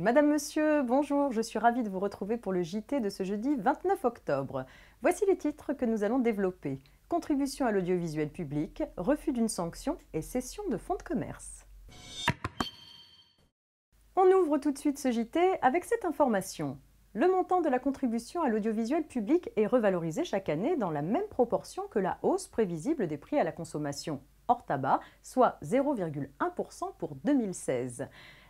Madame, Monsieur, bonjour, je suis ravie de vous retrouver pour le JT de ce jeudi 29 octobre. Voici les titres que nous allons développer. Contribution à l'audiovisuel public, refus d'une sanction et cession de fonds de commerce. On ouvre tout de suite ce JT avec cette information. Le montant de la contribution à l'audiovisuel public est revalorisé chaque année dans la même proportion que la hausse prévisible des prix à la consommation hors tabac, soit 0,1% pour 2016.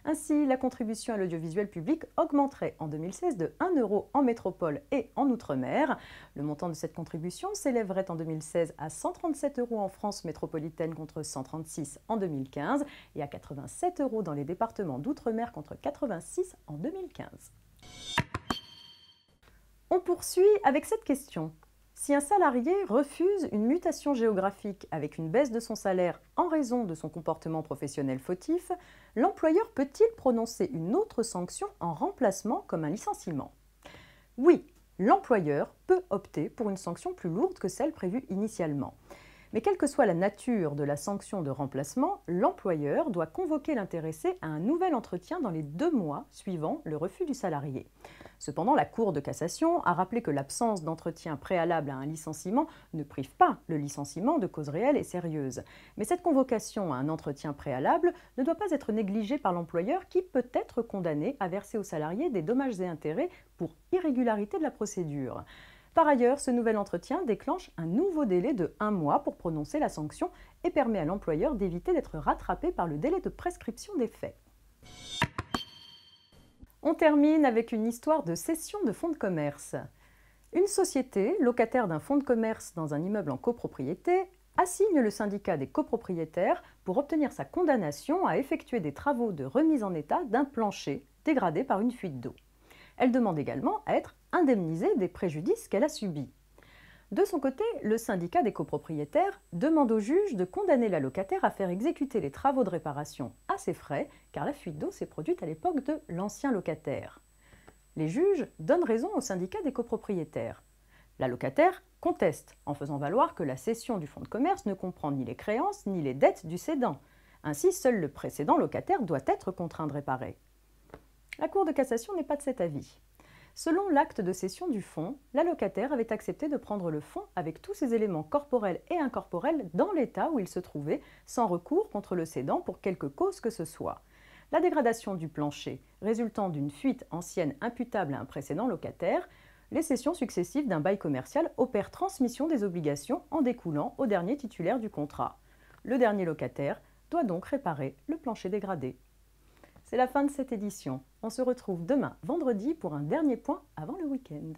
Ainsi, la contribution à l'audiovisuel public augmenterait en 2016 de 1 € en métropole et en Outre-mer. Le montant de cette contribution s'élèverait en 2016 à 137 € en France métropolitaine contre 136 en 2015 et à 87 € dans les départements d'Outre-mer contre 86 en 2015. On poursuit avec cette question. Si un salarié refuse une mutation géographique avec une baisse de son salaire en raison de son comportement professionnel fautif, l'employeur peut-il prononcer une autre sanction en remplacement comme un licenciement? Oui, l'employeur peut opter pour une sanction plus lourde que celle prévue initialement. Mais quelle que soit la nature de la sanction de remplacement, l'employeur doit convoquer l'intéressé à un nouvel entretien dans les 2 mois suivant le refus du salarié. Cependant, la Cour de cassation a rappelé que l'absence d'entretien préalable à un licenciement ne prive pas le licenciement de cause réelle et sérieuse. Mais cette convocation à un entretien préalable ne doit pas être négligée par l'employeur qui peut être condamné à verser au salarié des dommages et intérêts pour irrégularité de la procédure. Par ailleurs, ce nouvel entretien déclenche un nouveau délai de 1 mois pour prononcer la sanction et permet à l'employeur d'éviter d'être rattrapé par le délai de prescription des faits. On termine avec une histoire de cession de fonds de commerce. Une société, locataire d'un fonds de commerce dans un immeuble en copropriété, assigne le syndicat des copropriétaires pour obtenir sa condamnation à effectuer des travaux de remise en état d'un plancher dégradé par une fuite d'eau. Elle demande également à être indemnisée des préjudices qu'elle a subis. De son côté, le syndicat des copropriétaires demande au juge de condamner la locataire à faire exécuter les travaux de réparation à ses frais, car la fuite d'eau s'est produite à l'époque de l'ancien locataire. Les juges donnent raison au syndicat des copropriétaires. La locataire conteste, en faisant valoir que la cession du fonds de commerce ne comprend ni les créances ni les dettes du cédant. Ainsi, seul le précédent locataire doit être contraint de réparer. La Cour de cassation n'est pas de cet avis. Selon l'acte de cession du fonds, la locataire avait accepté de prendre le fonds avec tous ses éléments corporels et incorporels dans l'état où il se trouvait, sans recours contre le cédant pour quelque cause que ce soit. La dégradation du plancher résultant d'une fuite ancienne imputable à un précédent locataire, les cessions successives d'un bail commercial opèrent transmission des obligations en découlant au dernier titulaire du contrat. Le dernier locataire doit donc réparer le plancher dégradé. C'est la fin de cette édition. On se retrouve demain, vendredi, pour un dernier point avant le week-end.